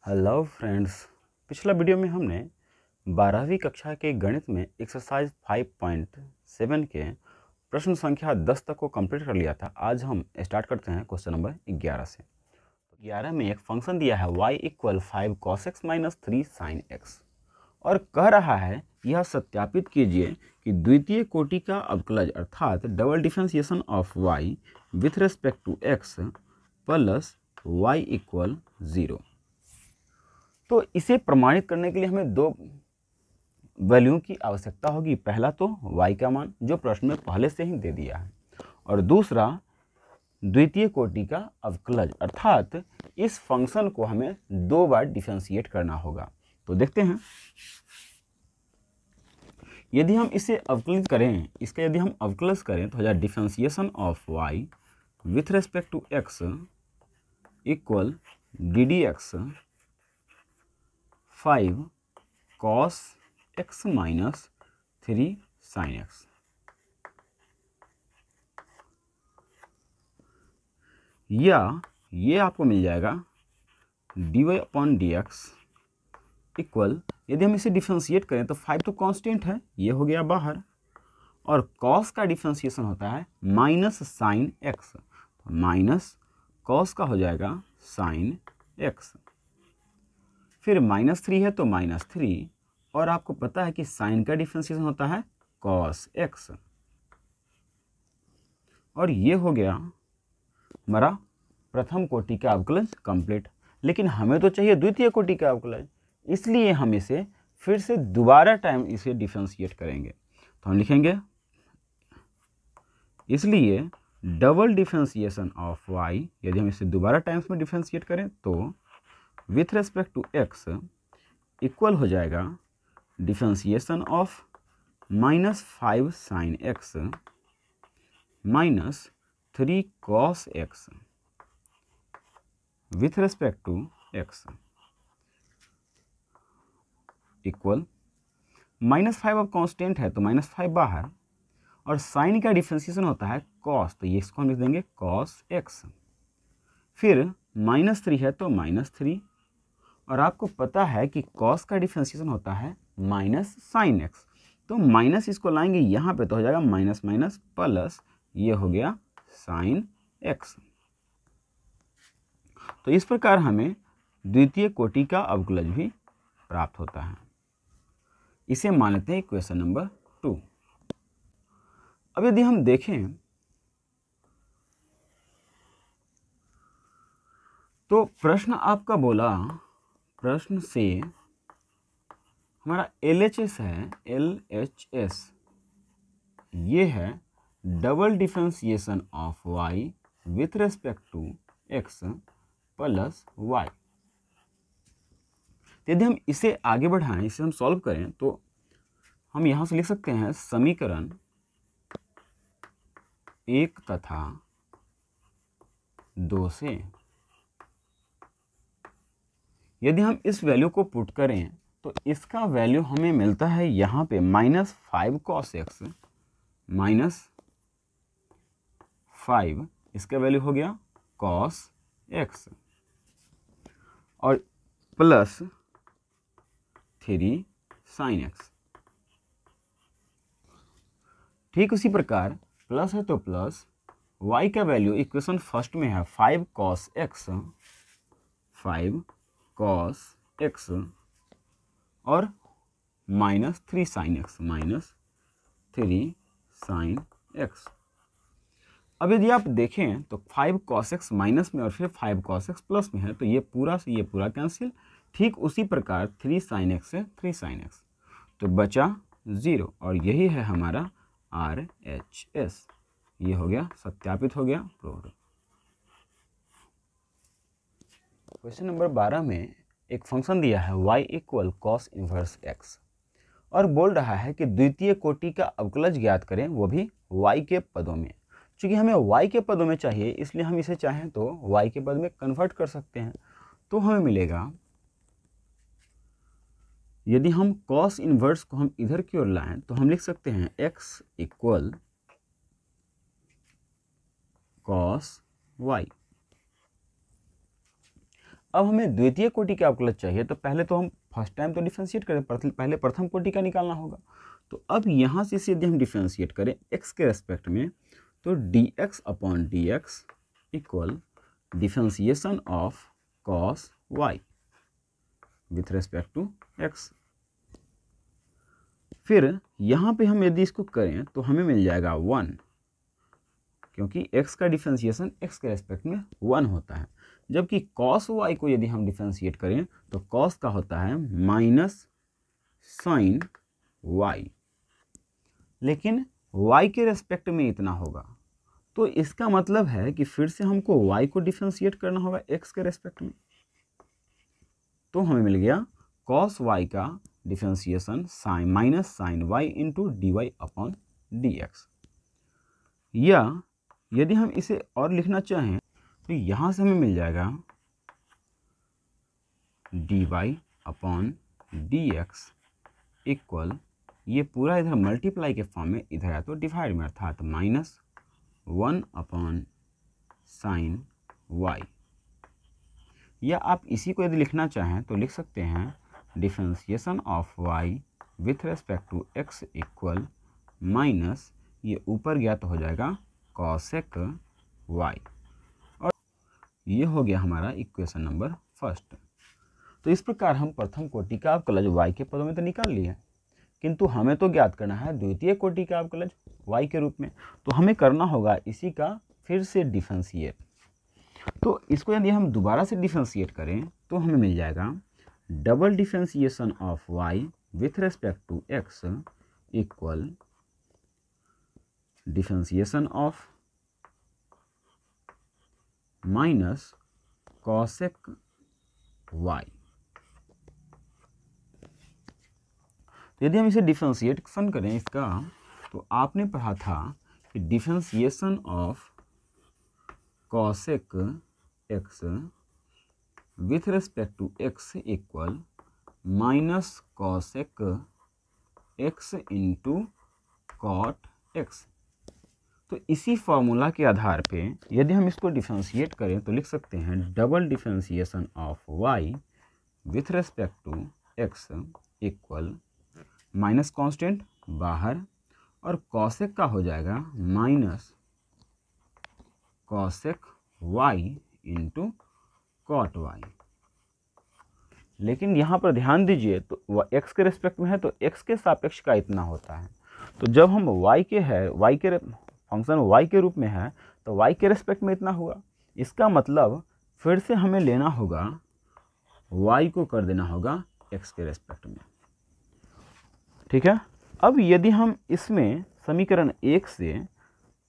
Hello friends. पिछला video में हमने 12वीं कक्षा के गणित में एक्सरसाइज 5.7 के प्रश्न संख्या 10 तक को कंप्लीट कर लिया था। आज हम स्टार्ट करते हैं क्वेश्चन नंबर 11 से। 11 में एक फंक्शन दिया है y = 5 cos x - 3 sin x और कह रहा है यह सत्यापित कीजिए कि द्वितीय कोटि का अवकलज अर्थात double differentiation of y with respect to x plus y = 0। तो इसे प्रमाणित करने के लिए हमें दो वैल्यू की आवश्यकता होगी। पहला तो y का मान जो प्रश्न में पहले से ही दे दिया है, और दूसरा द्वितीय कोटि का अवकलज अर्थात इस फंक्शन को हमें दो बार डिफरेंशिएट करना होगा। तो देखते हैं, यदि हम इसे अवकलित करें, इसका यदि हम अवकलज करें तो हो जाए differentiation of y with respect to x equal ddx 5 cos x - 3 sin x। या ये आपको मिल जाएगा dy/dx इक्वल, यदि हम इसे डिफरेंशिएट करें तो 5 तो कांस्टेंट है, ये हो गया बाहर, और cos का डिफरेंशिएशन होता है minus sine x, minus cos का हो जाएगा साइन x, फिर -3 है तो -3, और आपको पता है कि साइन का डिफरेंशिएशन होता है cos x, और ये हो गया हमारा प्रथम कोटि का अवकलज कंप्लीट। लेकिन हमें तो चाहिए द्वितीय कोटि का अवकलज, इसलिए हम इसे फिर से दोबारा टाइम इसे डिफरेंशिएट करेंगे। तो हम लिखेंगे, इसलिए डबल डिफरेंशिएशन ऑफ y, यदि हम इसे दोबारा टाइम्स में डिफरेंशिएट करें तो with respect to x equal हो जाएगा differentiation of -5 sin x -3 cos x with respect to x equal -5 अब कांस्टेंट है तो -5 बाहर, और साइन का डिफरेंशिएशन होता है cos, तो ये इसको हम लिख देंगे cos x, फिर -3 है तो -3, और आपको पता है कि cos का डिफरेंशिएशन होता है माइनस साइन x, तो माइनस इसको लाएंगे यहाँ पे तो हो जाएगा माइनस माइनस प्लस, ये हो गया साइन x। तो इस प्रकार हमें द्वितीय कोटि का अवकलज भी प्राप्त होता है। इसे मान लेते हैं इक्वेशन नंबर 2। अब यदि हम देखें तो प्रश्न आपका बोला, प्रश्न से हमारा LHS है, LHS ये है double differentiation of y with respect to x plus y। यदि हम इसे आगे बढ़ाएं, इसे हम सॉल्व करें तो हम यहाँ से लिख सकते हैं समीकरण 1 तथा 2 से यदि हम इस वैल्यू को पुट करें तो इसका वैल्यू हमें मिलता है यहाँ पे -5 cos x -5, इसका वैल्यू हो गया cos x, और प्लस 3 sin x। ठीक उसी प्रकार प्लस है तो प्लस y का वैल्यू इक्वेशन फर्स्ट में है 5 cos x, 5 cos x और -3 sin x, -3 sin x। अब यदि आप देखें तो 5 cos x माइनस में और फिर 5 cos x प्लस में है, तो ये पूरा से ये पूरा कैंसिल। ठीक उसी प्रकार 3 sin x से 3 sin x, तो बचा 0, और यही है हमारा RHS। ये हो गया, सत्यापित हो गया, प्रूव्ड। क्वेश्चन नंबर 12 में एक फंक्शन दिया है y = cos इनवर्स x और बोल रहा है कि द्वितीय कोटि का अवकलज ज्ञात करें, वो भी y के पदों में। चूंकि हमें y के पदों में चाहिए, इसलिए हम इसे चाहें तो y के पद में कन्वर्ट कर सकते हैं। तो हमें मिलेगा, यदि हम cos इनवर्स को हम इधर की ओर लाएं तो हम लिख सकते हैं x = cos y। अब हमें द्वितीय कोटि का अवकलज चाहिए, तो पहले तो हम फर्स्ट टाइम तो डिफरेंशिएट करें, पहले प्रथम कोटि का निकालना होगा। तो अब यहाँ से इसे यदि हम डिफरेंशिएट करें x के रेस्पेक्ट में, तो dx upon dx equal differentiation of cos y with respect to x। फिर यहाँ पे हम यदि इसको करें तो हमें मिल जाएगा 1, क्योंकि x का डिफरेंशिएशन x के रेस्पेक्ट में 1 होता है, जबकि cos y को यदि हम डिफरेंशिएट करें तो cos का होता है माइनस साइन y, लेकिन y के रेस्पेक्ट में इतना होगा। तो इसका मतलब है कि फिर से हमको y को डिफरेंशिएट करना होगा x के रेस्पेक्ट में। तो हमें मिल गया cos y का differentiation sine minus sine y into d y upon d x. या यदि हम इसे और लिखना चाहें तो यहाँ से हमें मिल जाएगा d y upon d x equal, ये पूरा इधर मल्टीप्लाई के फॉर्म में, इधर आया तो डिवाइड में, अर्थात माइनस 1 अपॉन साइन y। या आप इसी को यदि लिखना चाहें तो लिख सकते हैं differentiation of y with respect to x equal minus, ये ऊपर गया तो हो जाएगा कॉसेक y। और ये हो गया हमारा इक्वेशन नंबर फर्स्ट। तो इस प्रकार हम प्रथम कोटि का अवकलज y के पदों में तो निकाल लिए, किंतु हमें तो ज्ञात करना है द्वितीय कोटि का अवकलज y के रूप में। तो हमें करना होगा इसी का फिर से डिफरेंशिएट। तो इसको यदि हम दोबारा से डिफरेंशिएट करें तो हमें मिल जाएगा double differentiation of y with respect to x equal differentiation of minus cosec y। तो यदि हम इसे डिफरेंशिएशन करें इसका, तो आपने पढ़ा था कि differentiation of cosec x with respect to x equal minus cosec x into cot x। तो इसी फॉर्मूला के आधार पे यदि हम इसको डिफरेंशिएट करें तो लिख सकते हैं double differentiation of y with respect to x equal minus constant बाहर, और कॉसेक का हो जाएगा minus cosec y into cot y। लेकिन यहाँ पर ध्यान दीजिए, तो x के रेस्पेक्ट में है तो x के सापेक्ष का इतना होता है। तो जब हम y के फंक्शन y के रूप में है तो y के रेस्पेक्ट में इतना हुआ। इसका मतलब फिर से हमें लेना होगा y को कर देना होगा x के रेस्पेक्ट में। ठीक है। अब यदि हम इसमें समीकरण 1 से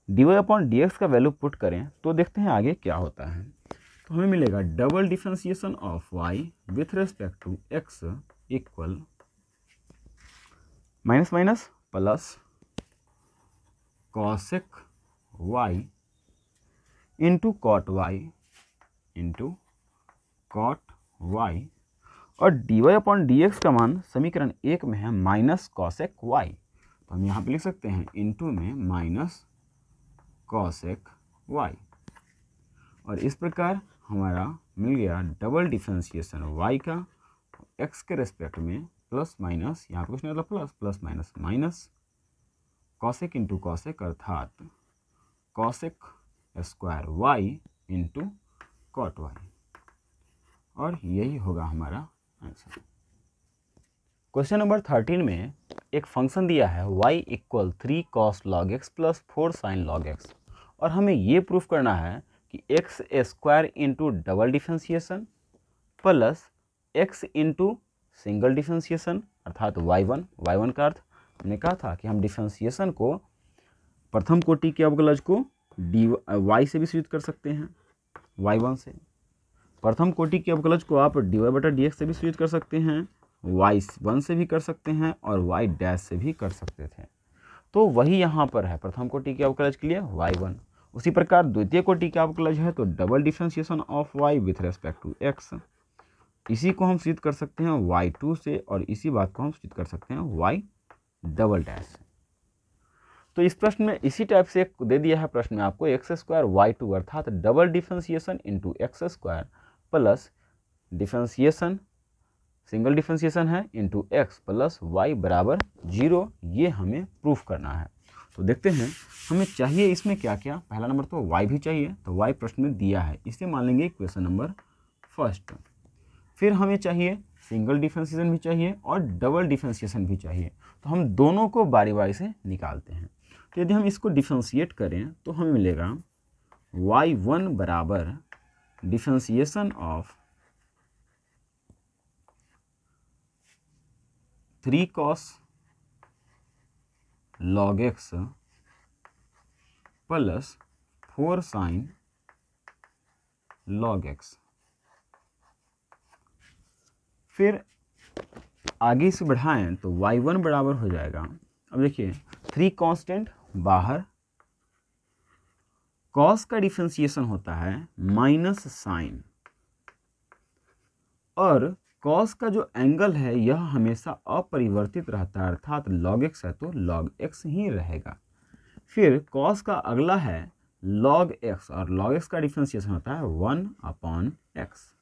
dy अपॉन डी एक्स का वैल्यू पुट करें तो देखते हैं आगे क्या होता है। तो हमें मिलेगा double differentiation of y with respect to x equal minus minus plus cosec y into cot y into cot y, और dy अपॉन डी एक्स का मान समीकरण 1 में है माइनस कॉसेक y। तो हम यहाँ पे लिख सकते हैं इंटू में माइनस कॉसेक y। और इस प्रकार हमारा मिल गया डबल डिफरेंशिएशन y का x के रेस्पेक्ट में प्लस माइनस, यहाँ पे कुछ नहीं मतलब plus plus minus minus cosec into cosec, अर्थात cosec square y into cot y। और यही होगा हमारा आंसर। क्वेश्चन नंबर 13 में एक फंक्शन दिया है y equal 3 cos log x plus 4 sin log x, और हमें ये प्रूफ करना है कि x square into double differentiation plus x into single differentiation अर्थात y1 का अर्थ हमने कहा था कि हम डिफरेंशिएशन को प्रथम कोटि के अवकलज को y से भी सूचित कर सकते हैं, y1 से। प्रथम कोटि के अवकलज को आप dy बटा dx से भी सूचित कर सकते हैं, y1 से भी कर सकते हैं और y डैश से भी कर सकते थे। तो वही यहाँ पर है प्रथम कोटि के अवकलज के लिए y1। उसी प्रकार द्वितीय कोटि का अवकलज है तो double differentiation of y with respect to x, इसी को हम सिद्ध कर सकते हैं y2 से, और इसी बात को हम सिद्ध कर सकते हैं y डबल डैश से। तो इस प्रश्न में इसी टाइप से एक दे दिया है प्रश्न में आपको x स्क्वायर y2 अर्थात double differentiation into x square plus differentiation, single differentiation है, इंटू एक्स प्लस वाई बराबर 0, ये हमें प्रूफ करना है। तो देखते हैं हमें चाहिए इसमें क्या क्या। पहला नंबर तो y भी चाहिए, तो y प्रश्न में दिया है, इसे मान लेंगे क्वेश्चन नंबर फर्स्ट। फिर हमें चाहिए सिंगल डिफरेंशिएशन भी चाहिए और डबल डिफरेंशिएशन भी चाहिए, तो हम दोनों को बारी बारी से निकालते हैं। तो यदि हम इसको डिफरेंशिएट करें तो हमें मिलेगा y1 बराबर differentiation of 3 cos log x plus 4 sin log x। फिर आगे से बढ़ाएं तो y1 बराबर हो जाएगा, अब देखिए 3 कांस्टेंट बाहर, cos का डिफरेंशिएशन होता है माइनस साइन, और cos का जो एंगल है यह हमेशा अपरिवर्तित रहता है, अर्थात log x है तो log x ही रहेगा। फिर cos का अगला है log x, और log x का डिफरेंशिएशन होता है 1/x।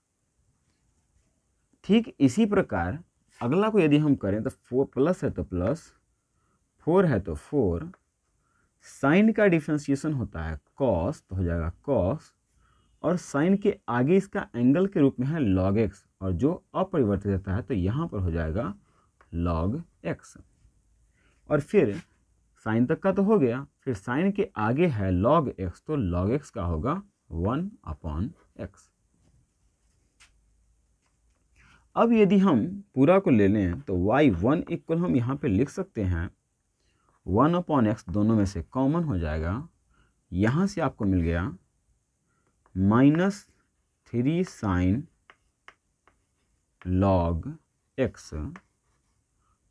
ठीक इसी प्रकार अगला को यदि हम करें तो 4 प्लस है तो प्लस, 4 है तो 4, साइन का डिफरेंशिएशन होता है cos, तो हो जाएगा cos, और साइन के आगे इसका एंगल के रूप में है log x, और जो अपरिवर्तित रहता है तो यहाँ पर हो जाएगा log x। और फिर साइन तक का तो हो गया, फिर साइन के आगे है log x, तो log x का होगा 1/x। अब यदि हम पूरा को ले लें तो y1 इक्वल हम यहाँ पे लिख सकते हैं 1/x, दोनों में से कॉमन हो जाएगा, यहाँ से आपको मिल गया -3 sin log x,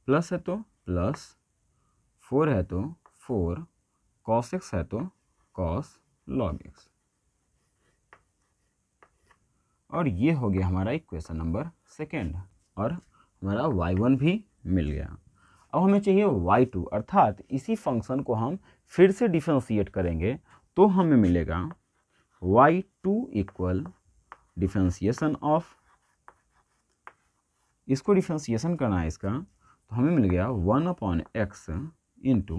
प्लस है तो प्लस, 4 है तो 4, cos x है तो cos log x, और ये हो गया हमारा इक्वेशन नंबर सेकेंड, और हमारा y1 भी मिल गया। अब हमें चाहिए y2, अर्थात इसी फंक्शन को हम फिर से डिफरेंशिएट करेंगे तो हमें मिलेगा y2 इक्वल डिफरेंशिएशन ऑफ, इसको डिफरेंशिएशन करना है इसका, तो हमें मिल गया 1/x into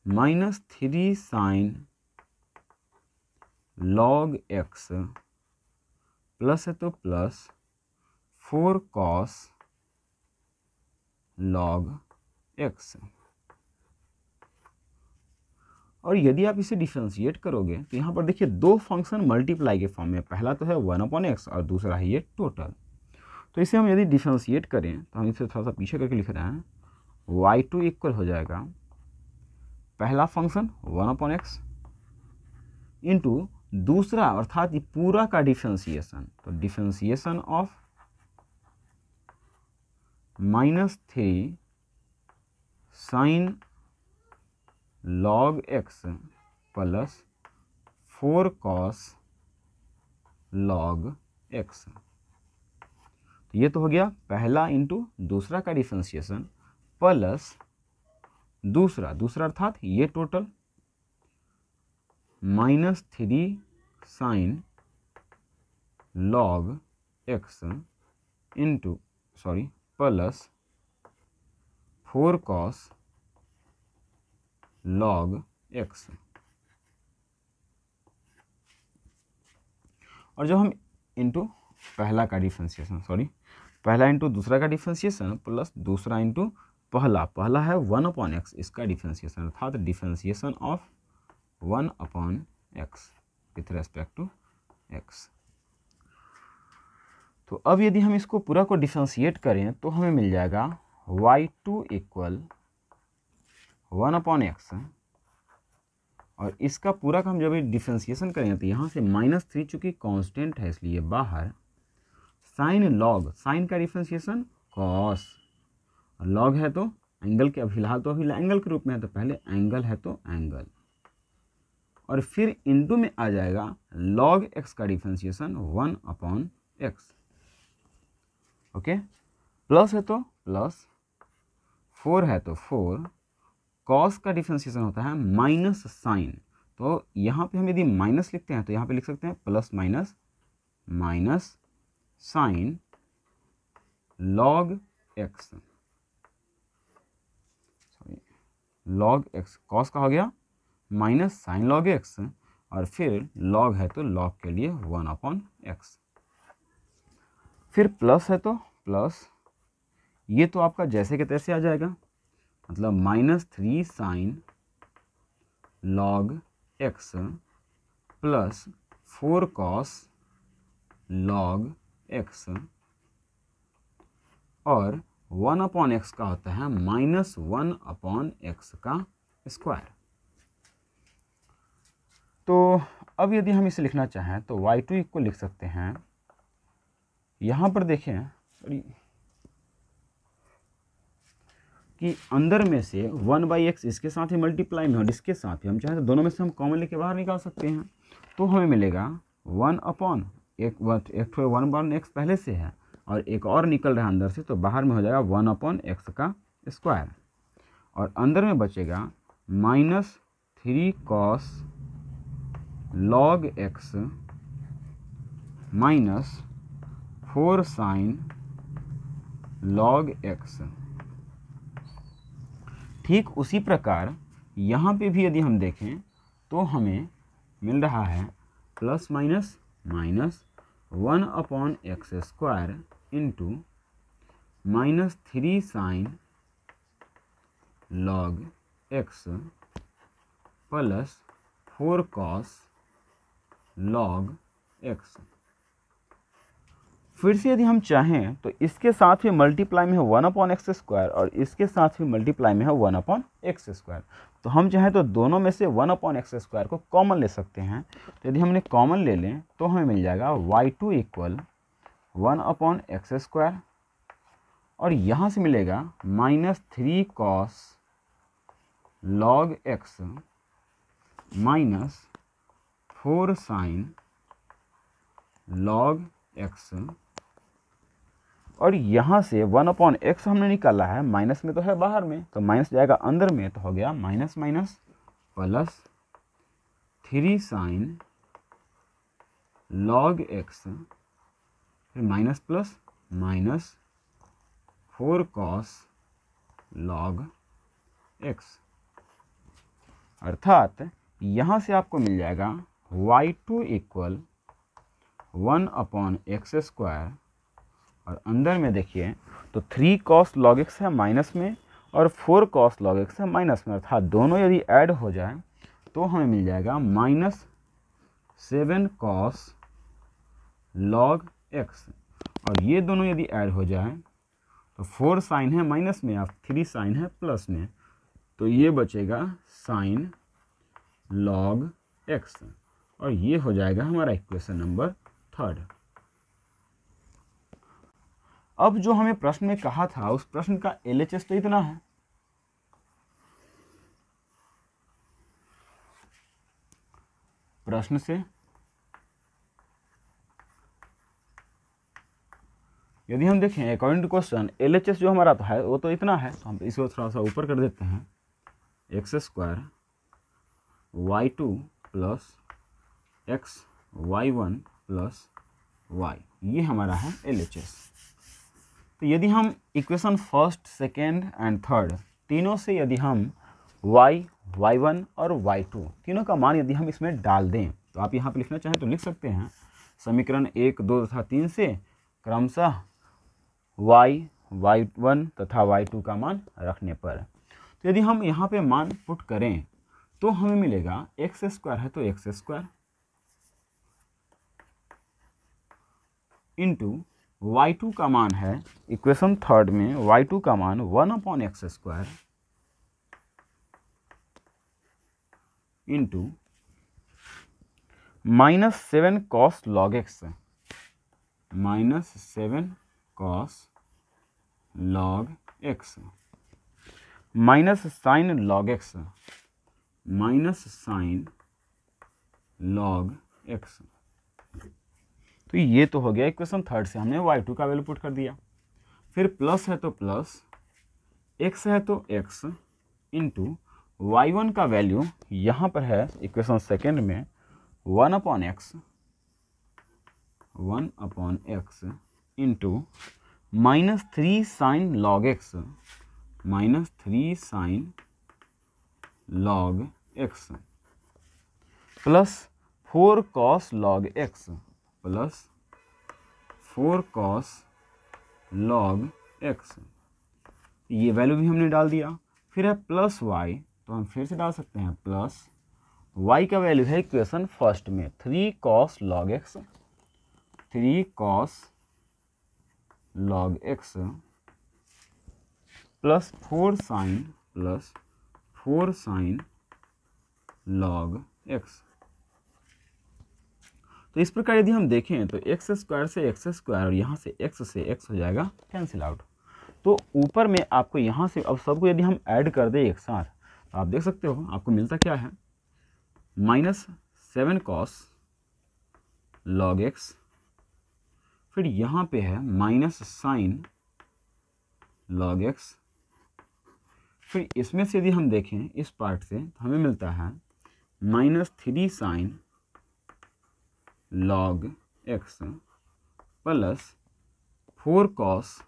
-3 sin log x, plus है तो प्लस 4 cos log x। और यदि आप इसे डिफरेंशिएट करोगे तो यहाँ पर देखिए दो फंक्शन मल्टीप्लाई के फॉर्म में, पहला तो है 1/x और दूसरा है ये टोटल। तो इसे हम यदि डिफरेंशिएट करें तो हम इसे थोड़ा सा पीछे करके लिख रहे हैं, y2 इक्वल हो जाएगा पहला फंक्शन 1/x इंटू दूसरा, अर्थात ये पूरा का डिफरेंशिएशन, तो differentiation of -3 sin log x plus 4 cos log x। तो ये तो हो गया पहला इंटू दूसरा का डिफरेंशिएशन, प्लस दूसरा अर्थात ये total -3 sin log x into plus 4 cos log x। और जब हम इंटू पहला का डिफरेंशिएशन, पहला इंटू दूसरा का डिफरेंशिएशन प्लस दूसरा इंटू पहला है 1/x, इसका डिफरेंशिएशन, अर्थात differentiation of 1/x with respect to x। तो अब यदि हम इसको पूरा को डिफरेंशिएट करें तो हमें मिल जाएगा y2 इक्वल 1/x, और इसका पूरा का हम जब डिफरेंशिएशन करें तो यहाँ से -3 चूँकि कांस्टेंट है इसलिए बाहर, साइन का डिफरेंशिएशन cos, और log है तो एंगल के, फिलहाल तो अभी एंगल के रूप में है तो पहले एंगल है तो एंगल, और फिर इंटू में आ जाएगा log x का डिफरेंशिएशन 1/x। ओके, प्लस है तो प्लस, 4 है तो 4, cos का डिफरेंशिएशन होता है माइनस साइन, तो यहाँ पे हम यदि माइनस लिखते हैं तो यहाँ पे लिख सकते हैं plus minus sign log x, log x, cos का हो गया माइनस साइन लॉग एक्स, और फिर लॉग है तो लॉग के लिए 1/x, फिर प्लस है तो प्लस, ये तो आपका जैसे के तैसे आ जाएगा, मतलब -3 sign log x plus 4 cos log x, और 1/x का होता है -1/x का स्क्वायर। तो अब यदि हम इसे लिखना चाहें तो y2 को लिख सकते हैं, यहाँ पर देखें कि अंदर में से 1/x इसके साथ ही मल्टीप्लाई में और इसके साथ ही हम चाहें तो दोनों में से हम कॉमन लेके बाहर निकाल सकते हैं, तो हमें मिलेगा 1/x पहले से है और एक और निकल रहा है अंदर से, तो बाहर में हो जाएगा 1/x का स्क्वायर, और अंदर में बचेगा -3 cos log x -4 sin log x। ठीक उसी प्रकार यहाँ पे भी यदि हम देखें तो हमें मिल रहा है plus minus minus 1/x square into -3 sign log x plus 4 cos log x। फिर से यदि हम चाहें तो इसके साथ ही मल्टीप्लाई में है 1/x स्क्वायर और इसके साथ ही मल्टीप्लाई में है 1/x स्क्वायर, तो हम चाहें तो दोनों में से 1/x स्क्वायर को कॉमन ले सकते हैं। तो यदि हमने कॉमन ले लें तो हमें मिल जाएगा y2 = 1/x स्क्वायर, और यहाँ से मिलेगा -3 cos log x -4 sin log x, और यहाँ से 1/x हमने निकाला है, माइनस में तो है बाहर में, तो माइनस जाएगा अंदर में, तो हो गया minus minus plus 3 sign log x, फिर minus plus minus 4 cos log x, अर्थात यहाँ से आपको मिल जाएगा y2 = 1/x स्क्वायर, और अंदर में देखिए तो 3 cos log x है माइनस में और 4 cos log x है माइनस में, अर्थात दोनों यदि ऐड हो जाए तो हमें मिल जाएगा -7 cos log x, और ये दोनों यदि ऐड हो जाए तो 4 साइन है माइनस में और 3 साइन है प्लस में, तो ये बचेगा साइन log x, और ये हो जाएगा हमारा इक्वेशन नंबर 3। अब जो हमें प्रश्न में कहा था उस प्रश्न का LHS तो इतना है, प्रश्न से यदि हम देखें अकॉर्डिंग टू क्वेश्चन LHS जो हमारा तो है वो तो इतना है, तो हम इसको थोड़ा सा ऊपर कर देते हैं, x² y2 + x y1 + y, ये हमारा है LHS। तो यदि हम equation first, second and third तीनों से यदि हम y, y1 और y2 तीनों का मान यदि हम इसमें डाल दें तो आप यहाँ पे लिखना चाहें तो लिख सकते हैं, समीकरण 1, 2 तथा 3 से क्रमशः y, y1 तथा y2 का मान रखने पर। तो यदि हम यहाँ पे मान पुट करें तो हमें मिलेगा x² है तो x² इंटू y2 का मान है इक्वेशन थर्ड में y2 का मान 1/x² into -7 cos log x, -7 cos log x minus sign log x, minus sign log x। तो ये तो हो गया इक्वेशन थर्ड से हमने y2 का वैल्यू पुट कर दिया। फिर प्लस है तो प्लस, x है तो x इंटू y1 का वैल्यू यहाँ पर है इक्वेशन सेकेंड में 1/x into -3 sign log x, -3 sign log x plus 4 cos log x, plus 4 cos log x. ये वैल्यू भी हमने डाल दिया। फिर है प्लस वाई, तो हम फिर से डाल सकते हैं प्लस वाई का वैल्यू है इक्वेशन फर्स्ट में 3 cos log x, 3 cos log x plus 4 sign log x. तो इस प्रकार यदि हम देखें तो एक्स स्क्वायर से एक्स स्क्वायर और यहाँ से एक्स हो जाएगा कैंसिल आउट। तो ऊपर में आपको यहाँ से अब सबको यदि हम ऐड कर दें एक साथ तो आप देख सकते हो आपको मिलता क्या है, -7 कॉस लॉग एक्स, फिर यहाँ पे है माइनस साइन लॉग एक्स, फिर इसमें से यदि हम देखें इस पार्ट से तो हमें मिलता है -3 sign log x plus 4 cos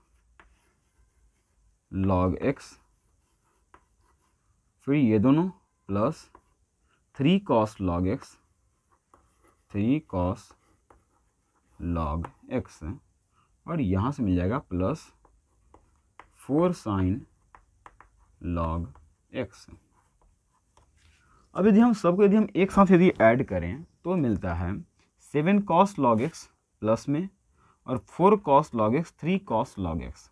log x, फिर ये दोनों plus 3 cos log x, 3 cos log x, और यहाँ से मिल जाएगा प्लस 4 साइन लॉग एक्स। अब यदि हम सबको यदि हम एक साथ यदि ऐड करें तो मिलता है 7 कॉस लॉग एक्स प्लस में और 4 cos log x, 3 cos log x,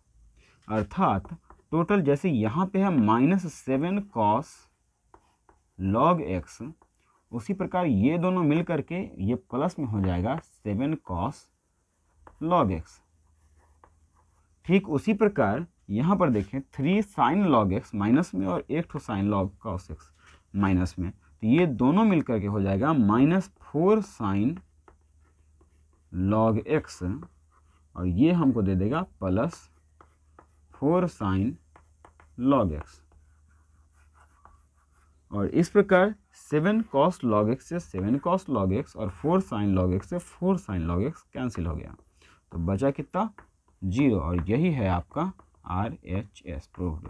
अर्थात टोटल जैसे यहाँ पे है -7 कॉस लॉग एक्स, उसी प्रकार ये दोनों मिल करके ये प्लस में हो जाएगा 7 कॉस लॉग एक्स। ठीक उसी प्रकार यहाँ पर देखें 3 साइन लॉग एक्स माइनस में और 1 sign log cos x minus में, तो ये दोनों मिल करके हो जाएगा -4 साइन लॉग एक्स, और ये हमको दे देगा प्लस 4 साइन लॉग एक्स। और इस प्रकार 7 कॉस लॉग एक्स से 7 कॉस लॉग एक्स और 4 साइन लॉग एक्स से 4 साइन लॉग एक्स कैंसिल हो गया, तो बचा कितना 0, और यही है आपका RHS प्रूव्ड।